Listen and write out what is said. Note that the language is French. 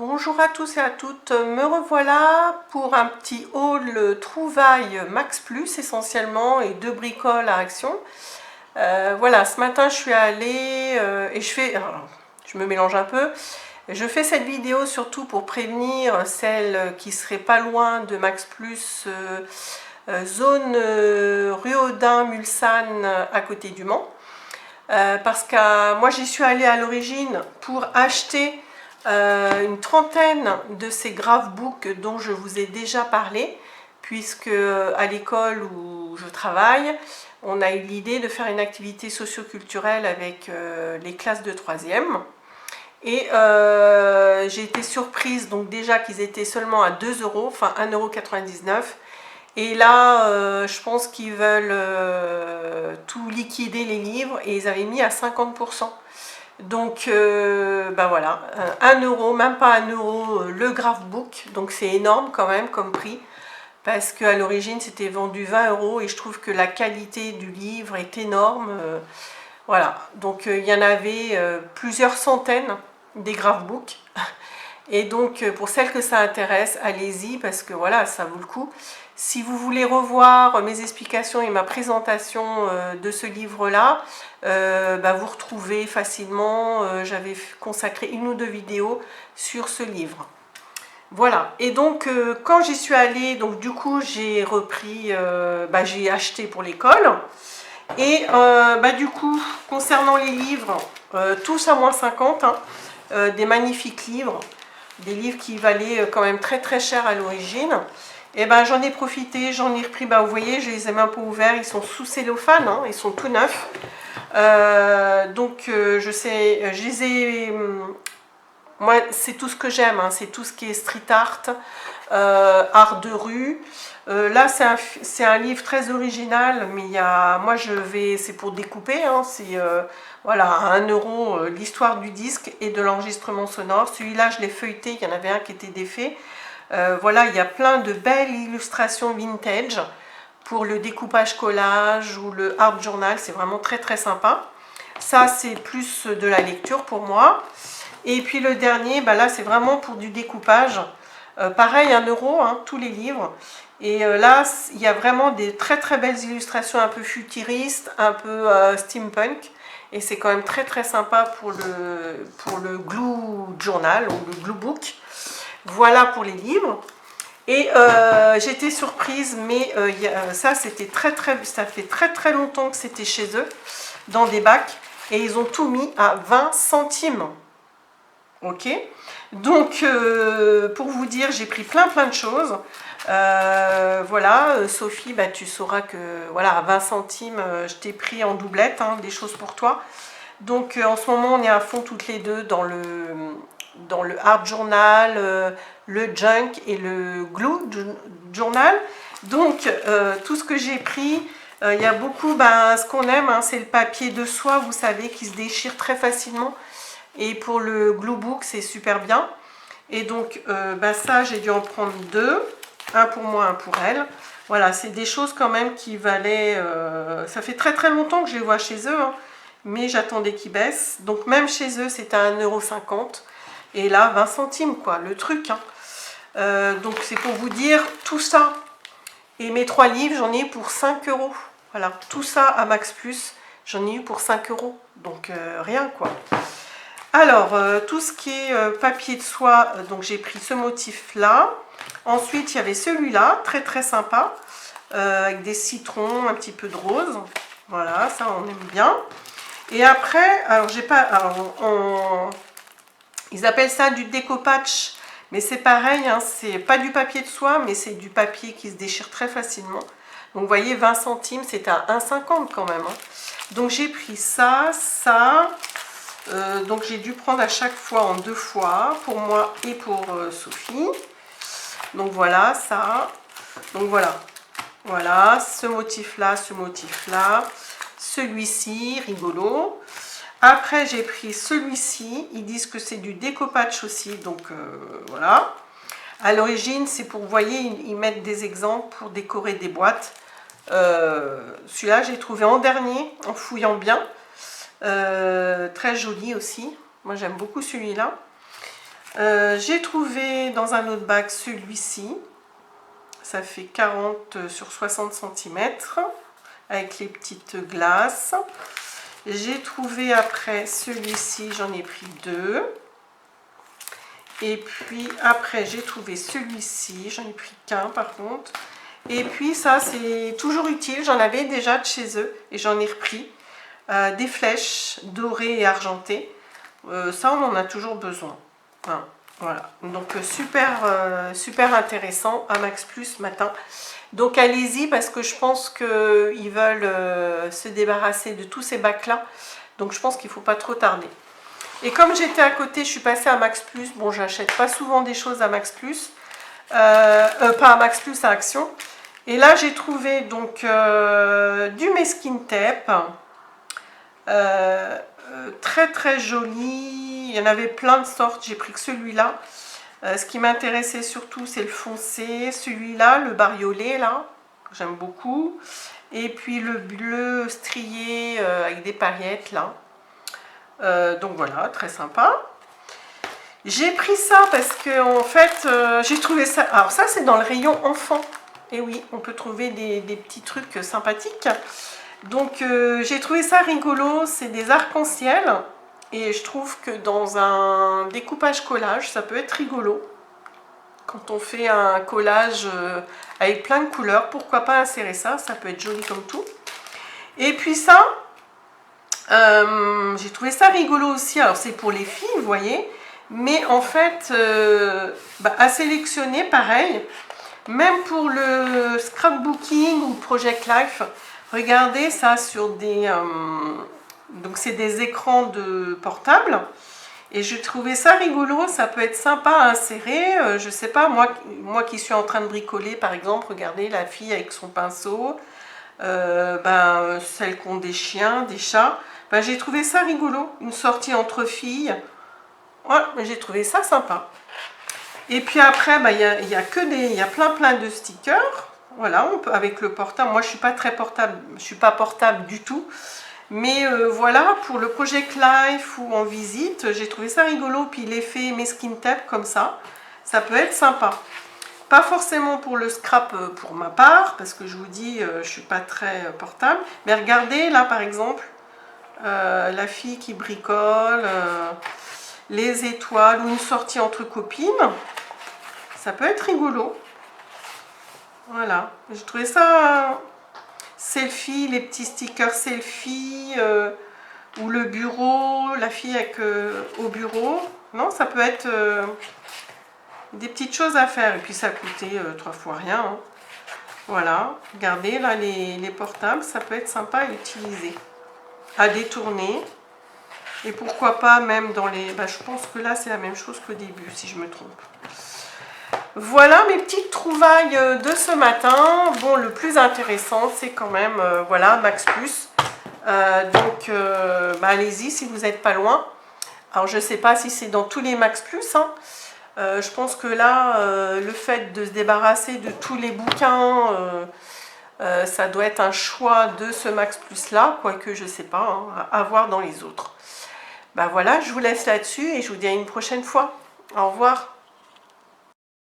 Bonjour à tous et à toutes, me revoilà pour un petit haul trouvailles Max Plus essentiellement et deux bricoles à action. Voilà, ce matin je suis allée et je me mélange un peu. Je fais cette vidéo surtout pour prévenir celles qui seraient pas loin de Max Plus, zone rue Audin-Mulsanne à côté du Mans. Parce que moi j'y suis allée à l'origine pour acheter une trentaine de ces gravebooks dont je vous ai déjà parlé, puisque à l'école où je travaille, on a eu l'idée de faire une activité socio-culturelle avec les classes de 3e. Et j'ai été surprise donc déjà qu'ils étaient seulement à 2 euros, enfin 1,99 €. Et là, je pense qu'ils veulent tout liquider les livres et ils avaient mis à 50%. Donc, ben voilà, 1 euro, même pas 1 euro le gravebook. Donc c'est énorme quand même comme prix. Parce qu'à l'origine, c'était vendu 20 € et je trouve que la qualité du livre est énorme. Voilà, donc il y en avait plusieurs centaines des gravebooks. Et donc, pour celles que ça intéresse, allez-y parce que voilà, ça vaut le coup. Si vous voulez revoir mes explications et ma présentation de ce livre-là, vous retrouvez facilement, j'avais consacré 1 ou 2 vidéos sur ce livre. Voilà, et donc quand j'y suis allée, donc du coup j'ai repris, j'ai acheté pour l'école. Et du coup, concernant les livres, tous à moins 50, hein, des magnifiques livres, des livres qui valaient quand même très très cher à l'origine. Et ben j'en ai profité, j'en ai repris, vous voyez, je les ai même pas ouverts, ils sont sous cellophane, hein, ils sont tout neufs. Je sais, je les ai... Moi, c'est tout ce que j'aime, hein, c'est tout ce qui est street art, art de rue. Là, c'est un livre très original, mais moi, c'est pour découper, hein, c'est voilà, à 1 euro l'histoire du disque et de l'enregistrement sonore. Celui-là, je l'ai feuilleté, il y en avait un qui était défait. Voilà, il y a plein de belles illustrations vintage pour le découpage collage ou le art journal, c'est vraiment très très sympa. Ça, c'est plus de la lecture pour moi. Et puis le dernier, là, c'est vraiment pour du découpage. Pareil, 1 euro, hein, tous les livres. Et là, il y a vraiment des très très belles illustrations un peu futuristes, un peu steampunk. Et c'est quand même très très sympa pour le glue journal ou le glue book. Voilà pour les livres. Et j'étais surprise, mais ça fait très très longtemps que c'était chez eux, dans des bacs. Et ils ont tout mis à 20 centimes. Ok, donc pour vous dire, j'ai pris plein de choses. Voilà, Sophie, tu sauras que voilà, à 20 centimes, je t'ai pris en doublette, hein, des choses pour toi. Donc en ce moment, on est à fond toutes les deux dans le art journal, le junk et le glue journal. Donc tout ce que j'ai pris, il y a beaucoup, ce qu'on aime, hein, c'est le papier de soie, vous savez, qui se déchire très facilement. Et pour le glue book, c'est super bien. Et donc, ça, j'ai dû en prendre 2. Un pour moi, un pour elle. Voilà, c'est des choses quand même qui valaient... ça fait très très longtemps que je les vois chez eux, hein, mais j'attendais qu'ils baissent. Donc, même chez eux, c'était à 1,50 €. Et là, 20 centimes, quoi, le truc. Hein. Donc, c'est pour vous dire tout ça. Et mes 3 livres, j'en ai eu pour 5 €. Voilà, tout ça à Max Plus, j'en ai eu pour 5 €. Donc, rien, quoi. Alors, tout ce qui est papier de soie, donc j'ai pris ce motif-là. Ensuite, il y avait celui-là, très très sympa, avec des citrons, un petit peu de rose. Voilà, ça on aime bien. Et après, alors j'ai pas... ils appellent ça du déco-patch, mais c'est pareil, hein, c'est pas du papier de soie, mais c'est du papier qui se déchire très facilement. Donc vous voyez, 20 centimes, c'est à 1,50 € quand même. Hein. Donc j'ai pris ça, ça... donc j'ai dû prendre à chaque fois en 2 fois, pour moi et pour Sophie. Donc voilà, ça. Donc voilà, ce motif-là, celui-ci, rigolo. Après, j'ai pris celui-ci. Ils disent que c'est du déco-patch aussi, donc voilà. À l'origine, c'est pour, vous voyez, ils mettent des exemples pour décorer des boîtes. Celui-là, j'ai trouvé en dernier, en fouillant bien. Très joli aussi. Moi, j'aime beaucoup celui-là. J'ai trouvé dans un autre bac celui-ci. Ça fait 40 sur 60 cm avec les petites glaces. J'ai trouvé après celui-ci, j'en ai pris 2. Et puis après j'ai trouvé celui-ci, j'en ai pris qu'un par contre. Et puis ça c'est toujours utile, j'en avais déjà de chez eux et j'en ai repris. Des flèches dorées et argentées. Ça on en a toujours besoin. Hein, voilà, donc super intéressant à Max Plus matin. Donc allez-y parce que je pense qu'ils veulent se débarrasser de tous ces bacs là. Donc je pense qu'il ne faut pas trop tarder. Et comme j'étais à côté, je suis passée à Max Plus. Bon, j'achète pas souvent des choses à Max Plus. Pas à Max Plus, à Action. Et là, j'ai trouvé donc du Meskin Tape. Très joli. Il y en avait plein de sortes. J'ai pris que celui-là. Ce qui m'intéressait surtout, c'est le foncé. Celui-là, le bariolé, là, que j'aime beaucoup. Et puis le bleu strié avec des paillettes, là. Donc voilà, très sympa. J'ai pris ça parce que en fait, j'ai trouvé ça. Alors ça, c'est dans le rayon enfant. Et oui, on peut trouver des petits trucs sympathiques. Donc j'ai trouvé ça rigolo. C'est des arcs-en-ciel. Et je trouve que dans un découpage collage, ça peut être rigolo. Quand on fait un collage avec plein de couleurs, pourquoi pas insérer ça? Ça peut être joli comme tout. Et puis ça, j'ai trouvé ça rigolo aussi. Alors c'est pour les filles, vous voyez. Mais en fait, à sélectionner, pareil. Même pour le scrapbooking ou Project Life, regardez ça sur des... donc c'est des écrans de portable. Et je trouvais ça rigolo, ça peut être sympa à insérer. Je sais pas, moi qui suis en train de bricoler par exemple, regardez la fille avec son pinceau. Celles qui ont des chiens, des chats. J'ai trouvé ça rigolo, une sortie entre filles. Ouais, j'ai trouvé ça sympa. Et puis après, il y a plein de stickers. Voilà, on peut, avec le portable. Moi, je suis pas très portable, je suis pas portable du tout. Mais voilà, pour le Project Life ou en visite, j'ai trouvé ça rigolo. Puis l'effet Meskin Tape comme ça peut être sympa. Pas forcément pour le scrap pour ma part, parce que je vous dis, je suis pas très portable. Mais regardez, là par exemple, la fille qui bricole, les étoiles ou une sortie entre copines. Ça peut être rigolo. Voilà, j'ai trouvé ça selfie, les petits stickers selfie, ou le bureau, la fille avec au bureau. Non, ça peut être des petites choses à faire. Et puis ça a coûté 3 fois rien. Hein. Voilà, regardez là les portables, ça peut être sympa à utiliser, à détourner. Et pourquoi pas même dans les... je pense que là c'est la même chose qu'au début si je me trompe. Voilà mes petites trouvailles de ce matin. Bon, le plus intéressant c'est quand même voilà Max Plus. Allez-y si vous n'êtes pas loin. Alors je ne sais pas si c'est dans tous les Max Plus. Hein. Je pense que là, le fait de se débarrasser de tous les bouquins, ça doit être un choix de ce Max Plus là, quoique je ne sais pas, hein, à voir dans les autres. Voilà, je vous laisse là-dessus et je vous dis à une prochaine fois. Au revoir.